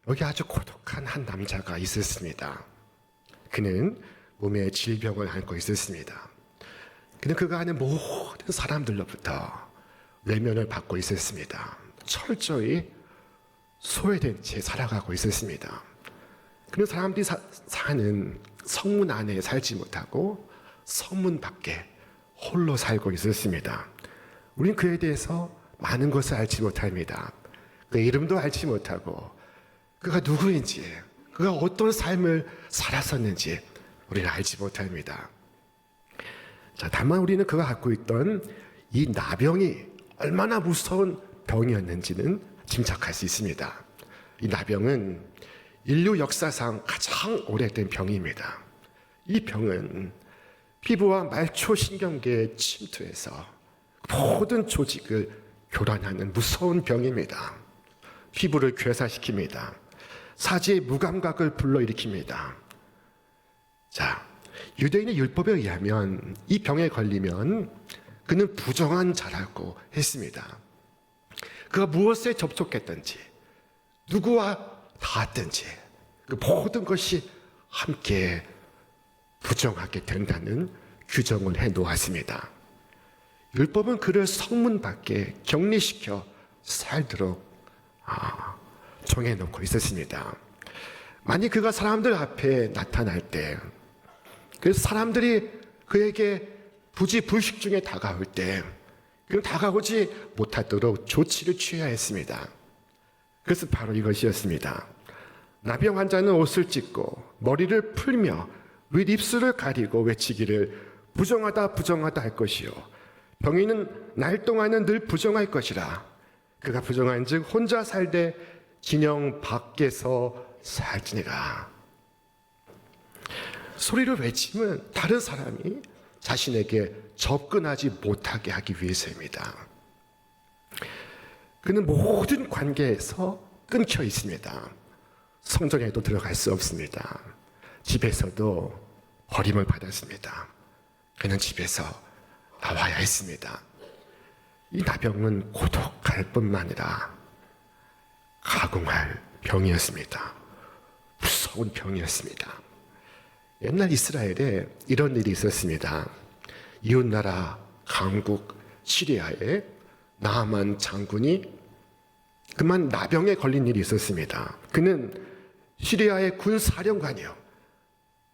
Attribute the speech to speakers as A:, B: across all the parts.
A: 여기 아주 고독한 한 남자가 있었습니다. 그는 몸에 질병을 앓고 있었습니다. 그는 그가 아는 모든 사람들로부터 외면을 받고 있었습니다. 철저히 소외된 채 살아가고 있었습니다. 그런 사람들이 사는 성문 안에 살지 못하고 성문 밖에 홀로 살고 있었습니다. 우린 그에 대해서 많은 것을 알지 못합니다. 그의 이름도 알지 못하고 그가 누구인지, 그가 어떤 삶을 살았었는지 우리는 알지 못합니다. 자, 다만 우리는 그가 갖고 있던 이 나병이 얼마나 무서운 병이었는지는 짐작할 수 있습니다. 이 나병은 인류 역사상 가장 오래된 병입니다. 이 병은 피부와 말초신경계에 침투해서 모든 조직을 교란하는 무서운 병입니다. 피부를 괴사시킵니다. 사지의 무감각을 불러일으킵니다. 자, 유대인의 율법에 의하면 이 병에 걸리면 그는 부정한 자라고 했습니다. 그가 무엇에 접촉했든지 누구와 닿았든지 그 모든 것이 함께 부정하게 된다는 규정을 해 놓았습니다. 율법은 그를 성문 밖에 격리시켜 살도록 정해놓고 있었습니다. 만약 그가 사람들 앞에 나타날 때, 그 사람들이 그에게 부지불식 중에 다가올 때, 그는 다가오지 못하도록 조치를 취해야 했습니다. 그것은 바로 이것이었습니다. 나병 환자는 옷을 찢고 머리를 풀며 윗입술을 가리고 외치기를 부정하다 부정하다 할 것이요 병인은 날 동안은 늘 부정할 것이라. 그가 부정한즉 혼자 살되 진영 밖에서 살지니라. 소리를 외치면 다른 사람이 자신에게 접근하지 못하게 하기 위해서입니다. 그는 모든 관계에서 끊겨 있습니다. 성전에도 들어갈 수 없습니다. 집에서도 버림을 받았습니다. 그는 집에서 나와야 했습니다. 이 나병은 고독할 뿐만 아니라 가공할 병이었습니다. 무서운 병이었습니다. 옛날 이스라엘에 이런 일이 있었습니다. 이웃나라 강국 시리아에 나아만 장군이 그만 나병에 걸린 일이 있었습니다. 그는 시리아의 군사령관이요,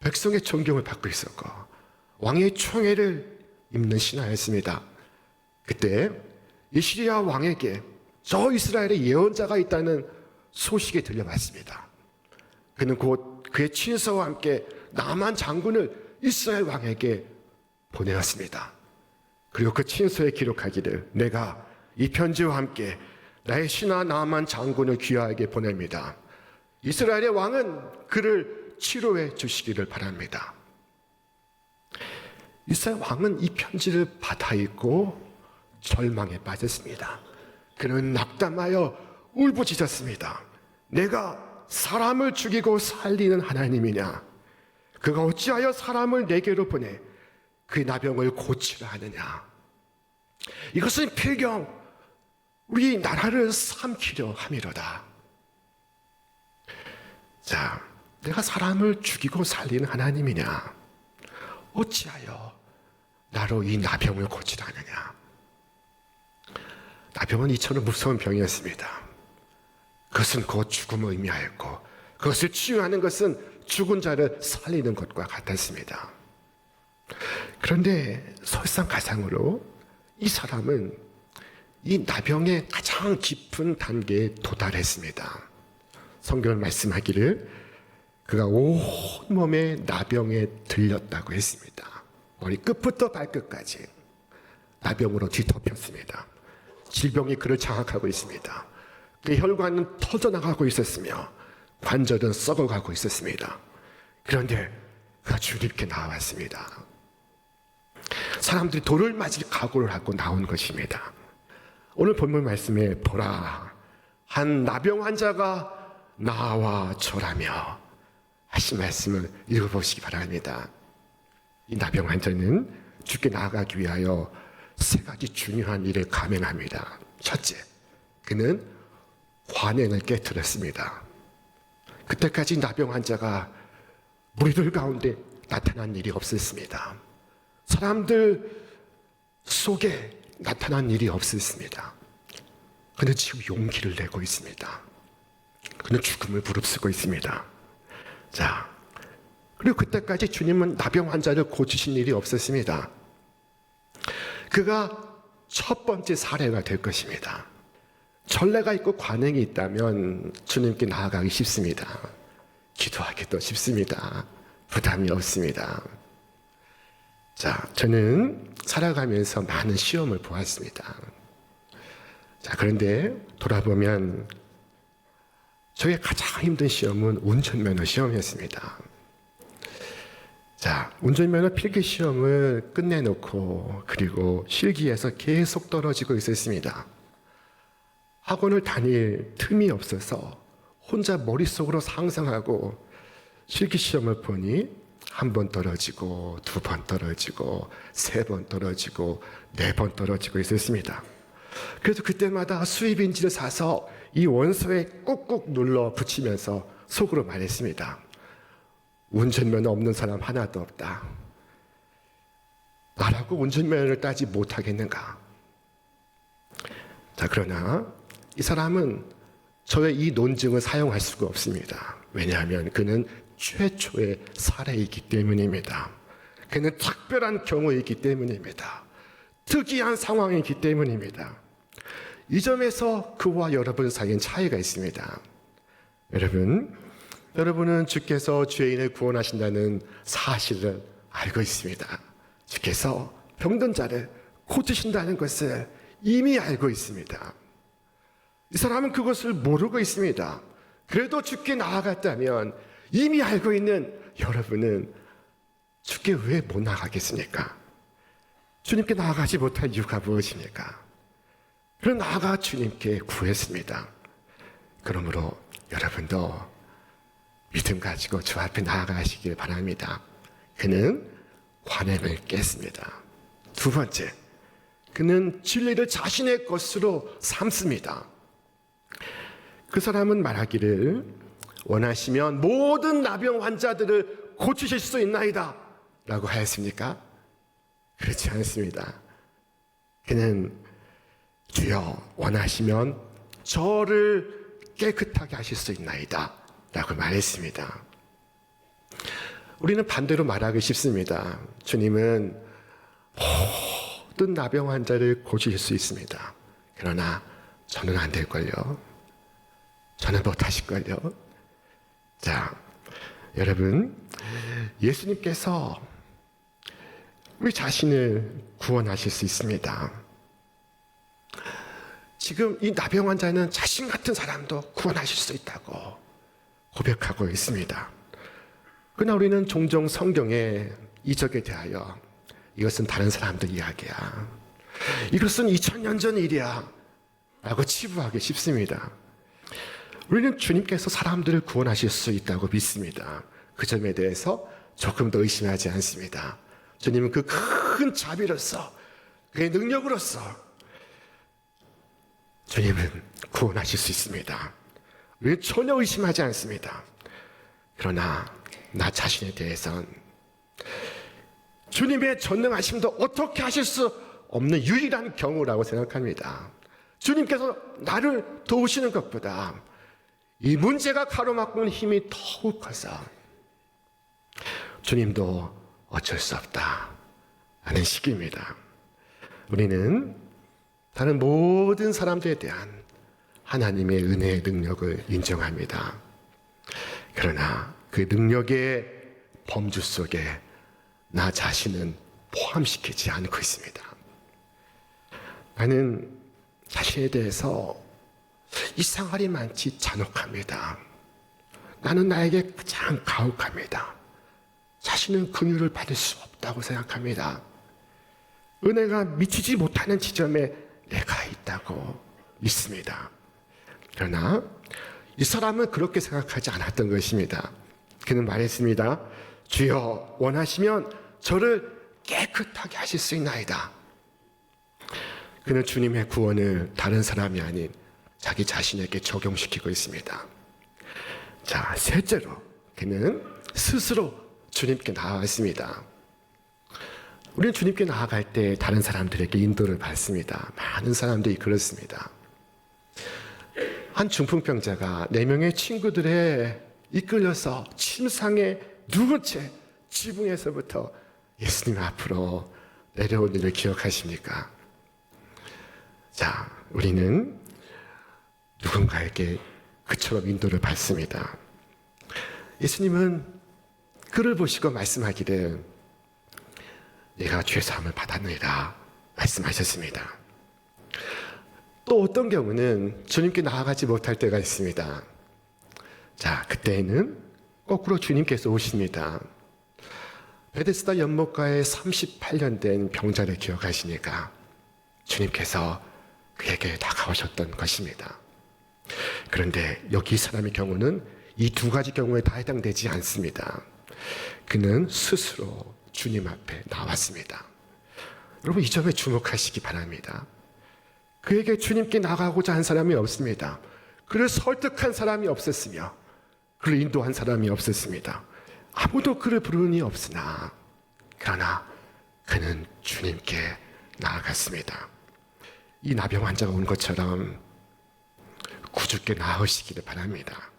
A: 백성의 존경을 받고 있었고 왕의 총애를 입는 신하였습니다. 그때 이 시리아 왕에게 저 이스라엘의 예언자가 있다는 소식이 들려왔습니다. 그는 곧 그의 친서와 함께 나만 장군을 이스라엘 왕에게 보내었습니다. 그리고 그 친서에 기록하기를 내가 이 편지와 함께 나의 신하 나만 장군을 귀하에게 보냅니다. 이스라엘의 왕은 그를 치료해 주시기를 바랍니다. 이스라엘 왕은 이 편지를 받아 읽고 절망에 빠졌습니다. 그는 낙담하여 울부짖었습니다. 내가 사람을 죽이고 살리는 하나님이냐? 그가 어찌하여 사람을 내게로 보내 그 나병을 고치려 하느냐? 이것은 필경 우리 나라를 삼키려 함이로다. 자, 내가 사람을 죽이고 살리는 하나님이냐? 어찌하여 나로 이 나병을 고치려 하느냐? 나병은 이처럼 무서운 병이었습니다. 그것은 곧 죽음을 의미하였고 그것을 치유하는 것은 죽은 자를 살리는 것과 같았습니다. 그런데 설상가상으로 이 사람은 이 나병의 가장 깊은 단계에 도달했습니다. 성경은 말씀하기를 그가 온몸에 나병에 들렸다고 했습니다. 머리 끝부터 발끝까지 나병으로 뒤덮였습니다. 질병이 그를 장악하고 있습니다. 그 혈관은 터져나가고 있었으며 관절은 썩어가고 있었습니다. 그런데 그가 주님께 나왔습니다. 사람들이 돌을 맞을 각오를 하고 나온 것입니다. 오늘 본문 말씀에 보라, 한 나병 환자가 나와 절하며 하신 말씀을 읽어보시기 바랍니다. 이 나병 환자는 주께 나아가기 위하여 세 가지 중요한 일을 감행합니다. 첫째, 그는 관행을 깨뜨렸습니다. 그때까지 나병 환자가 무리들 가운데 나타난 일이 없었습니다. 사람들 속에 나타난 일이 없었습니다. 그는 지금 용기를 내고 있습니다. 그는 죽음을 무릅쓰고 있습니다. 자, 그리고 그때까지 주님은 나병 환자를 고치신 일이 없었습니다. 그가 첫 번째 사례가 될 것입니다. 전례가 있고 관행이 있다면 주님께 나아가기 쉽습니다. 기도하기도 쉽습니다. 부담이 없습니다. 자, 저는 살아가면서 많은 시험을 보았습니다. 자, 그런데 돌아보면 저의 가장 힘든 시험은 운전면허 시험이었습니다. 자, 운전면허 필기 시험을 끝내놓고 그리고 실기에서 계속 떨어지고 있었습니다. 학원을 다닐 틈이 없어서 혼자 머릿속으로 상상하고 실기 시험을 보니 한 번 떨어지고 두 번 떨어지고 세 번 떨어지고 네 번 떨어지고 있었습니다. 그래서 그때마다 수입인지를 사서 이 원서에 꾹꾹 눌러 붙이면서 속으로 말했습니다. 운전면허 없는 사람 하나도 없다. 나라고 운전면허를 따지 못하겠는가? 자, 그러나 이 사람은 저의 이 논증을 사용할 수가 없습니다. 왜냐하면 그는 최초의 사례이기 때문입니다. 그는 특별한 경우이기 때문입니다. 특이한 상황이기 때문입니다. 이 점에서 그와 여러분 사이엔 차이가 있습니다. 여러분은 주께서 죄인을 구원하신다는 사실을 알고 있습니다. 주께서 병든 자를 고치신다는 것을 이미 알고 있습니다. 이 사람은 그것을 모르고 있습니다. 그래도 주께 나아갔다면 이미 알고 있는 여러분은 주께 왜 못 나아가겠습니까? 주님께 나아가지 못할 이유가 무엇입니까? 그럼 나아가 주님께 구했습니다. 그러므로 여러분도 믿음 가지고 주 앞에 나아가시길 바랍니다. 그는 관행을 깼습니다. 두 번째, 그는 진리를 자신의 것으로 삼습니다. 그 사람은 말하기를 원하시면 모든 나병 환자들을 고치실 수 있나이다 라고 하였습니까? 그렇지 않습니다. 그는 주여 원하시면 저를 깨끗하게 하실 수 있나이다 라고 말했습니다. 우리는 반대로 말하기 쉽습니다. 주님은 모든 나병 환자를 고치실 수 있습니다. 그러나 저는 안 될걸요. 저는 못하실걸요. 자, 여러분, 예수님께서 우리 자신을 구원하실 수 있습니다. 지금 이 나병 환자는 자신 같은 사람도 구원하실 수 있다고 고백하고 있습니다. 그러나 우리는 종종 성경에 이적에 대하여 이것은 다른 사람들 이야기야, 이것은 2000년 전 일이야 라고 치부하기 쉽습니다. 우리는 주님께서 사람들을 구원하실 수 있다고 믿습니다. 그 점에 대해서 조금 더 의심하지 않습니다. 주님은 그 큰 자비로서, 그의 능력으로서 주님은 구원하실 수 있습니다. 우리는 전혀 의심하지 않습니다. 그러나 나 자신에 대해서는 주님의 전능하심도 어떻게 하실 수 없는 유일한 경우라고 생각합니다. 주님께서 나를 도우시는 것보다 이 문제가 가로막고 있는 힘이 더욱 커서 주님도 어쩔 수 없다 하는 식입니다. 우리는 다른 모든 사람들에 대한 하나님의 은혜의 능력을 인정합니다. 그러나 그 능력의 범주 속에 나 자신은 포함시키지 않고 있습니다. 나는 자신에 대해서 이상할이 많지 잔혹합니다. 나는 나에게 가장 가혹합니다. 자신은 긍휼을 받을 수 없다고 생각합니다. 은혜가 미치지 못하는 지점에 내가 있다고 믿습니다. 그러나 이 사람은 그렇게 생각하지 않았던 것입니다. 그는 말했습니다. 주여 원하시면 저를 깨끗하게 하실 수 있나이다. 그는 주님의 구원을 다른 사람이 아닌 자기 자신에게 적용시키고 있습니다. 자, 셋째로 그는 스스로 주님께 나아갔습니다. 우리는 주님께 나아갈 때 다른 사람들에게 인도를 받습니다. 많은 사람들이 그렇습니다. 한 중풍병자가 4명의 친구들에 이끌려서 침상에 누운 채 지붕에서부터 예수님 앞으로 내려온 일을 기억하십니까? 자, 우리는 누군가에게 그처럼 인도를 받습니다. 예수님은 그를 보시고 말씀하기를 내가 죄사함을 받았느니라 말씀하셨습니다. 또 어떤 경우는 주님께 나아가지 못할 때가 있습니다. 자, 그때에는 거꾸로 주님께서 오십니다. 베데스다 연못가에 38년 된 병자를 기억하시니까 주님께서 그에게 다가오셨던 것입니다. 그런데 여기 이 사람의 경우는 이 두 가지 경우에 다 해당되지 않습니다. 그는 스스로 주님 앞에 나왔습니다. 여러분, 이 점에 주목하시기 바랍니다. 그에게 주님께 나가고자 한 사람이 없습니다. 그를 설득한 사람이 없었으며 그를 인도한 사람이 없었습니다. 아무도 그를 부르니 없으나 그러나 그는 주님께 나아갔습니다. 이 나병 환자가 온 것처럼 구주께 나으시기를 바랍니다.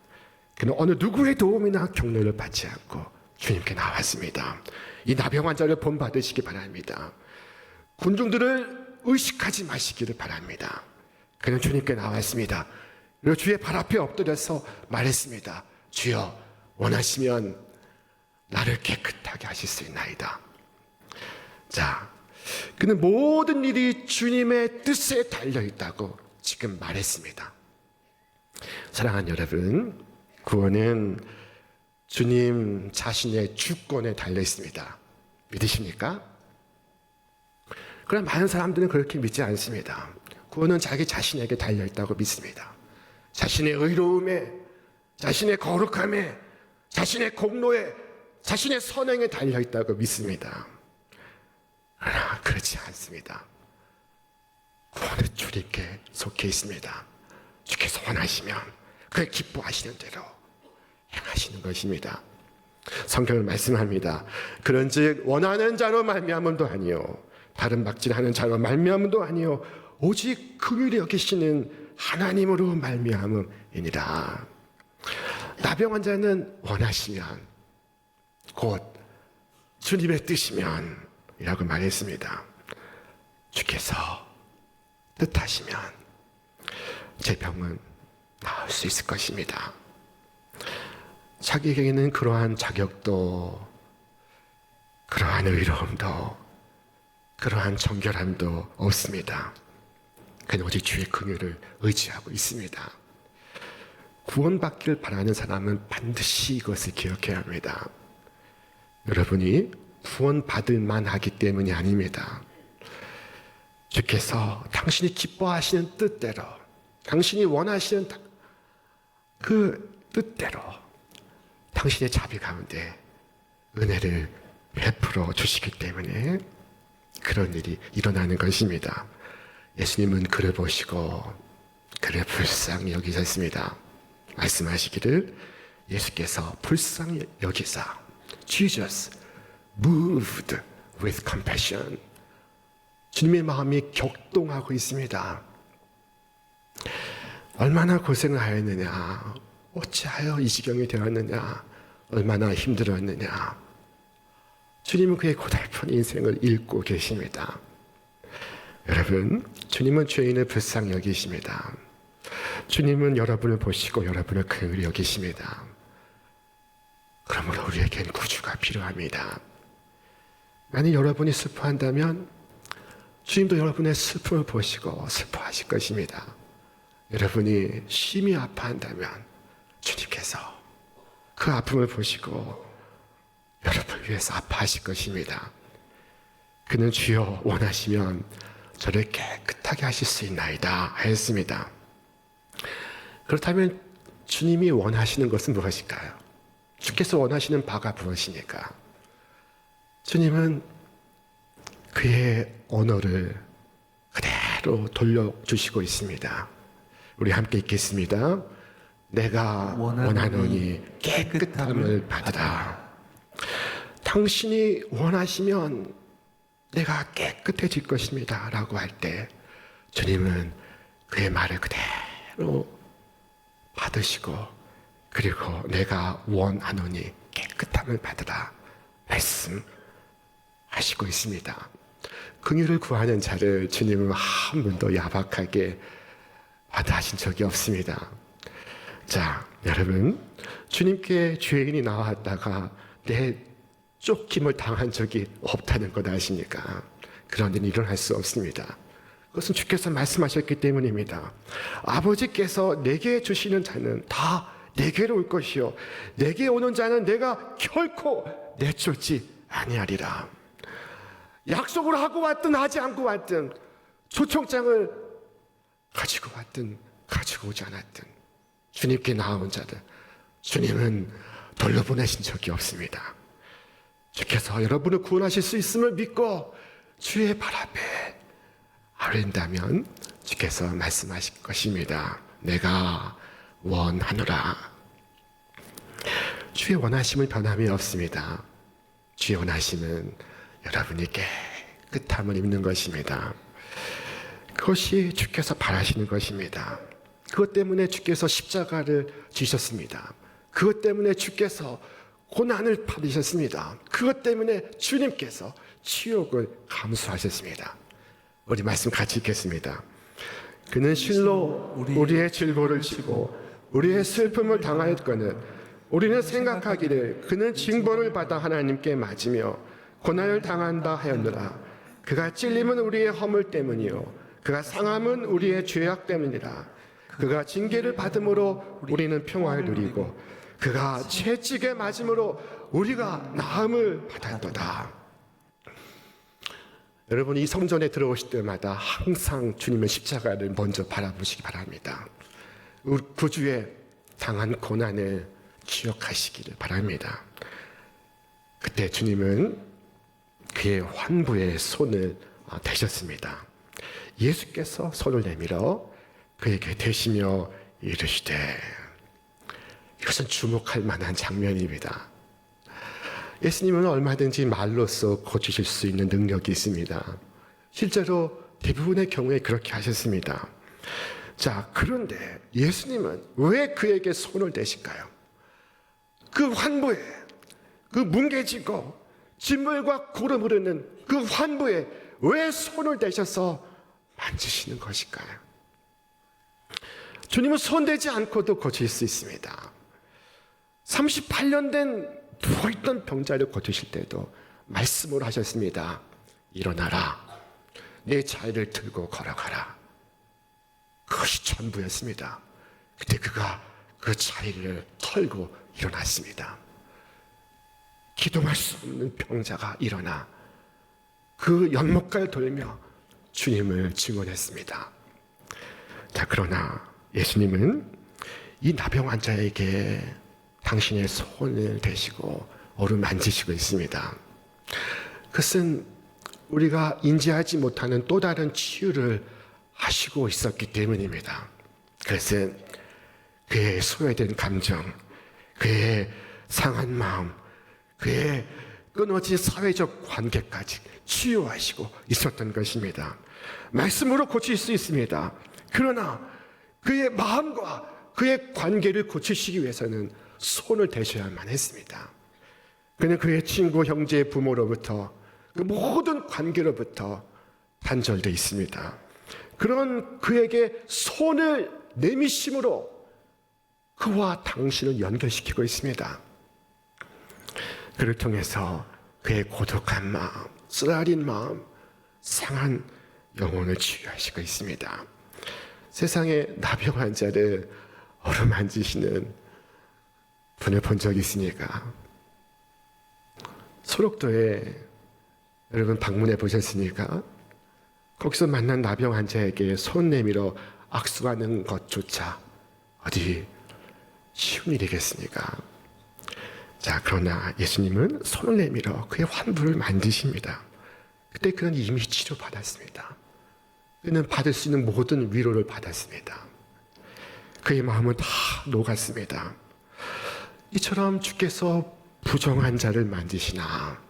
A: 그는 어느 누구의 도움이나 격려를 받지 않고 주님께 나왔습니다. 이 나병 환자를 본받으시기 바랍니다. 군중들을 의식하지 마시기를 바랍니다. 그는 주님께 나왔습니다. 그리고 주의 발 앞에 엎드려서 말했습니다. 주여, 원하시면 나를 깨끗하게 하실 수 있나이다. 자, 그는 모든 일이 주님의 뜻에 달려있다고 지금 말했습니다. 사랑하는 여러분, 구원은 주님 자신의 주권에 달려있습니다. 믿으십니까? 그러나 많은 사람들은 그렇게 믿지 않습니다. 구원은 자기 자신에게 달려있다고 믿습니다. 자신의 의로움에, 자신의 거룩함에, 자신의 공로에, 자신의 선행에 달려있다고 믿습니다. 그러나 그렇지 않습니다. 구원은 주님께 속해 있습니다. 주께서 원하시면 그의 기뻐하시는 대로 행하시는 것입니다. 성경은 말씀합니다. 그런즉 원하는 자로 말미암음도 아니요 다른 막질하는 자로 말미암음도 아니요 오직 긍휼히 여기시는 하나님으로 말미암음이니라. 나병 환자는 원하시면 곧 주님의 뜻이면 이라고 말했습니다. 주께서 뜻하시면 제 병은 나을 수 있을 것입니다. 자기에게는 그러한 자격도, 그러한 의로움도, 그러한 정결함도 없습니다. 그는 오직 주의 긍휼을 의지하고 있습니다. 구원받기를 바라는 사람은 반드시 이것을 기억해야 합니다. 여러분이 구원받을 만하기 때문이 아닙니다. 주께서 당신이 기뻐하시는 뜻대로, 당신이 원하시는 그 뜻대로 당신의 자비 가운데 은혜를 베풀어 주시기 때문에 그런 일이 일어나는 것입니다. 예수님은 그를 보시고 그를 불쌍히 여기셨습니다. 말씀하시기를 예수께서 불쌍히 여기사 Jesus moved with compassion. 주님의 마음이 격동하고 있습니다. 얼마나 고생을 하였느냐, 어찌하여 이 지경이 되었느냐, 얼마나 힘들었느냐. 주님은 그의 고달픈 인생을 읽고 계십니다. 여러분, 주님은 죄인을 불쌍히 여기십니다. 주님은 여러분을 보시고 여러분을 긍휼히 여기십니다. 그러므로 우리에겐 구주가 필요합니다. 만약 여러분이 슬퍼한다면 주님도 여러분의 슬픔을 보시고 슬퍼하실 것입니다. 여러분이 심히 아파한다면 주님께서 그 아픔을 보시고 여러분을 위해서 아파하실 것입니다. 그는 주여 원하시면 저를 깨끗하게 하실 수 있나이다 하였습니다. 그렇다면 주님이 원하시는 것은 무엇일까요? 주께서 원하시는 바가 무엇이니까? 주님은 그의 언어를 그대로 돌려주시고 있습니다. 우리 함께 읽겠습니다. 내가 원하노니 깨끗함을 받으라. 당신이 원하시면 내가 깨끗해질 것입니다 라고 할 때 주님은 그의 말을 그대로 받으시고 그리고 내가 원하노니 깨끗함을 받으라 말씀하시고 있습니다. 긍휼을 구하는 자를 주님은 한 번도 야박하게 마다하신 적이 없습니다. 자, 여러분, 주님께 죄인이 나왔다가 내 쫓김을 당한 적이 없다는 것 아십니까? 그런 일은 일어날 수 없습니다. 그것은 주께서 말씀하셨기 때문입니다. 아버지께서 내게 주시는 자는 다 내게로 올 것이요 내게 오는 자는 내가 결코 내쫓지 아니하리라. 약속을 하고 왔든 하지 않고 왔든 초청장을 가지고 왔든 가지고 오지 않았든 주님께 나아온 자들 주님은 돌려보내신 적이 없습니다. 주께서 여러분을 구원하실 수 있음을 믿고 주의 발 앞에 아뢰린다면 주께서 말씀하실 것입니다. 내가 원하노라. 주의 원하심은 변함이 없습니다. 주의 원하심은 여러분이 깨끗함을 입는 것입니다. 그것이 주께서 바라시는 것입니다. 그것 때문에 주께서 십자가를 지셨습니다. 그것 때문에 주께서 고난을 받으셨습니다. 그것 때문에 주님께서 치욕을 감수하셨습니다. 우리 말씀 같이 읽겠습니다. 그는 실로 우리의 질고를 치고 우리의 슬픔을 당하였거늘 우리는 생각하기를 그는 징벌을 받아 하나님께 맞으며 고난을 당한다 하였노라. 그가 찔림은 우리의 허물 때문이요 그가 상함은 우리의 죄악 때문이라. 그가 징계를 받음으로 우리는 평화를 누리고 그가 채찍에 맞음으로 우리가 나음을 받았도다. 여러분, 이 성전에 들어오실 때마다 항상 주님의 십자가를 먼저 바라보시기 바랍니다. 우리 구주의 당한 고난을 기억하시기를 바랍니다. 그때 주님은 그의 환부의 손을 대셨습니다. 예수께서 손을 내밀어 그에게 대시며 이르시되, 이것은 주목할 만한 장면입니다. 예수님은 얼마든지 말로써 고치실 수 있는 능력이 있습니다. 실제로 대부분의 경우에 그렇게 하셨습니다. 자, 그런데 예수님은 왜 그에게 손을 대실까요? 그 환부에, 그 뭉개지고 진물과 고름 흐르는 그 환부에 왜 손을 대셔서 만지시는 것일까요? 주님은 손대지 않고도 고칠 수 있습니다. 38년 된 누워있던 병자를 고치실 때도 말씀으로 하셨습니다. 일어나라. 내 자리를 들고 걸어가라. 그것이 전부였습니다. 그때 그가 그 자리를 털고 일어났습니다. 기동할 수 없는 병자가 일어나 그 연못가를 돌며 주님을 증언했습니다. 자, 그러나 예수님은 이 나병 환자에게 당신의 손을 대시고 어루만지시고 있습니다. 그것은 우리가 인지하지 못하는 또 다른 치유를 하시고 있었기 때문입니다. 그것은 그의 소외된 감정, 그의 상한 마음, 그의 끊어진 사회적 관계까지 치유하시고 있었던 것입니다. 말씀으로 고칠 수 있습니다. 그러나 그의 마음과 그의 관계를 고치시기 위해서는 손을 대셔야만 했습니다. 그는 그의 친구, 형제, 부모로부터 그 모든 관계로부터 단절되어 있습니다. 그런 그에게 손을 내미심으로 그와 당신을 연결시키고 있습니다. 그를 통해서 그의 고독한 마음, 쓰라린 마음, 상한 영혼을 치유하시고 있습니다. 세상에 나병 환자를 어루만지시는 분을 본 적이 있으니까 소록도에 여러분 방문해 보셨습니까? 거기서 만난 나병 환자에게 손 내밀어 악수하는 것조차 어디 쉬운 일이겠습니까? 자, 그러나 예수님은 손을 내밀어 그의 환부를 만지십니다. 그때 그는 이미 치료받았습니다. 그는 받을 수 있는 모든 위로를 받았습니다. 그의 마음은 다 녹았습니다. 이처럼 주께서 부정한 자를 만드시나,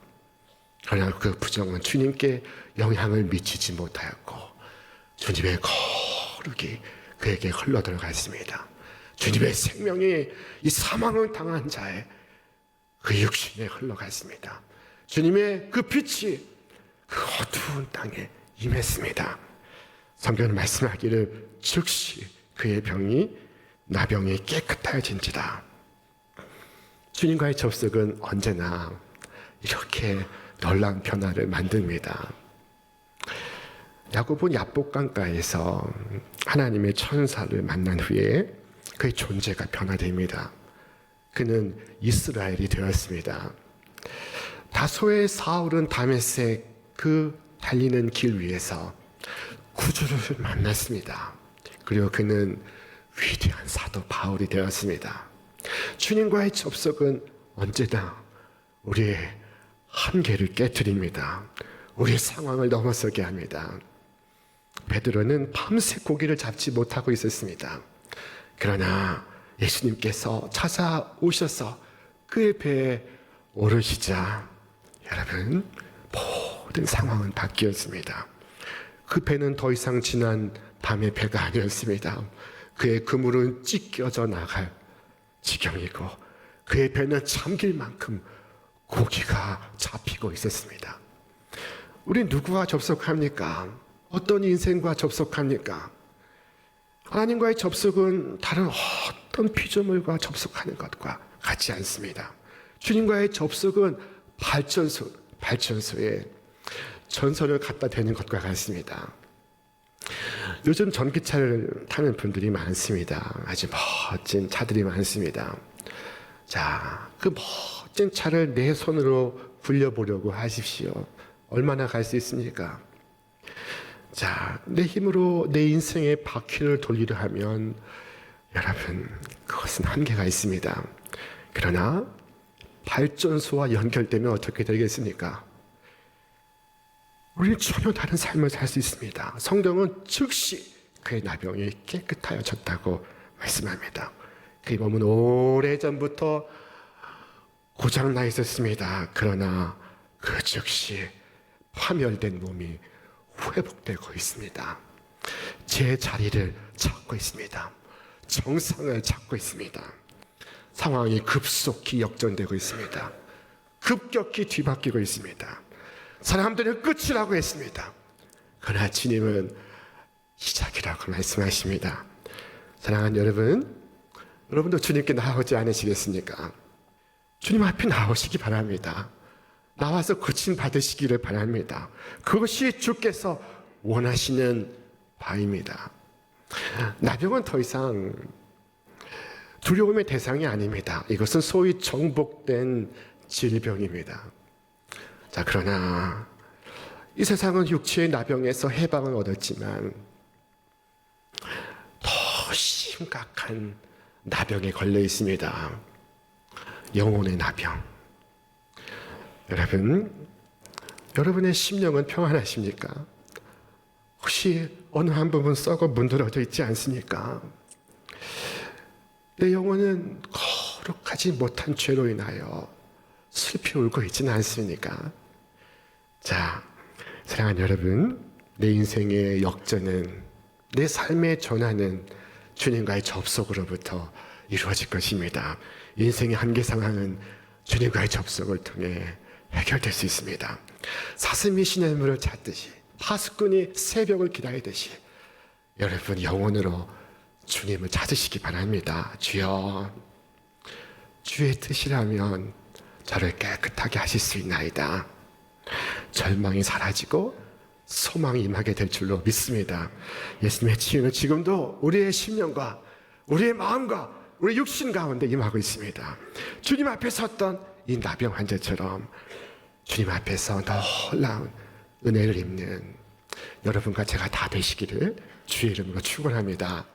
A: 그러나 그 부정은 주님께 영향을 미치지 못하였고 주님의 거룩이 그에게 흘러들어갔습니다. 주님의 생명이 이 사망을 당한 자의 그 육신에 흘러갔습니다. 주님의 그 빛이 그 어두운 땅에 임했습니다. 성경은 말씀하기를 즉시 그의 나병이 깨끗해진지라. 주님과의 접속은 언제나 이렇게 놀라운 변화를 만듭니다. 야곱은 야복강가에서 하나님의 천사를 만난 후에 그의 존재가 변화됩니다. 그는 이스라엘이 되었습니다. 다소의 사울은 다메섹 그 달리는 길 위에서 구주를 만났습니다. 그리고 그는 위대한 사도 바울이 되었습니다. 주님과의 접속은 언제나 우리의 한계를 깨트립니다. 우리의 상황을 넘어서게 합니다. 베드로는 밤새 고기를 잡지 못하고 있었습니다. 그러나 예수님께서 찾아오셔서 그의 배에 오르시자 여러분 모든 상황은 바뀌었습니다. 그 배는 더 이상 지난 밤의 배가 아니었습니다. 그의 그물은 찢겨져 나갈 지경이고 그의 배는 잠길 만큼 고기가 잡히고 있었습니다. 우리 누구와 접속합니까? 어떤 인생과 접속합니까? 하나님과의 접속은 다른 어떤 피조물과 접속하는 것과 같지 않습니다. 주님과의 접속은 발전소에 전선을 갖다 대는 것과 같습니다. 요즘 전기차를 타는 분들이 많습니다. 아주 멋진 차들이 많습니다. 자, 그 멋진 차를 내 손으로 굴려보려고 하십시오. 얼마나 갈 수 있습니까? 자, 내 힘으로 내 인생의 바퀴를 돌리려 하면 여러분 그것은 한계가 있습니다. 그러나 발전소와 연결되면 어떻게 되겠습니까? 우리는 전혀 다른 삶을 살 수 있습니다. 성경은 즉시 그의 나병이 깨끗하여졌다고 말씀합니다. 그의 몸은 오래전부터 고장나 있었습니다. 그러나 그 즉시 파멸된 몸이 회복되고 있습니다. 제 자리를 찾고 있습니다. 정상을 찾고 있습니다. 상황이 급속히 역전되고 있습니다. 급격히 뒤바뀌고 있습니다. 사람들은 끝이라고 했습니다. 그러나 주님은 시작이라고 말씀하십니다. 사랑하는 여러분, 여러분도 주님께 나오지 않으시겠습니까? 주님 앞에 나오시기 바랍니다. 나와서 고침 받으시기를 바랍니다. 그것이 주께서 원하시는 바입니다. 나병은 더 이상 두려움의 대상이 아닙니다. 이것은 소위 정복된 질병입니다. 자, 그러나 이 세상은 육체의 나병에서 해방을 얻었지만 더 심각한 나병에 걸려 있습니다. 영혼의 나병. 여러분의 심령은 평안하십니까? 혹시 어느 한 부분 썩어 문드러져 있지 않습니까? 내 영혼은 거룩하지 못한 죄로 인하여 슬피 울고 있지는 않습니까? 자, 사랑하는 여러분, 내 인생의 역전은, 내 삶의 전환은 주님과의 접속으로부터 이루어질 것입니다. 인생의 한계 상황은 주님과의 접속을 통해 해결될 수 있습니다. 사슴이 시냇물을 찾듯이, 파수꾼이 새벽을 기다리듯이 여러분 영혼으로 주님을 찾으시기 바랍니다. 주여, 주의 뜻이라면 저를 깨끗하게 하실 수 있나이다. 절망이 사라지고 소망이 임하게 될 줄로 믿습니다. 예수님의 치유는 지금도 우리의 심령과 우리의 마음과 우리 육신 가운데 임하고 있습니다. 주님 앞에 섰던 이 나병 환자처럼 주님 앞에서 놀라운 은혜를 입는 여러분과 제가 다 되시기를 주의 이름으로 축원합니다.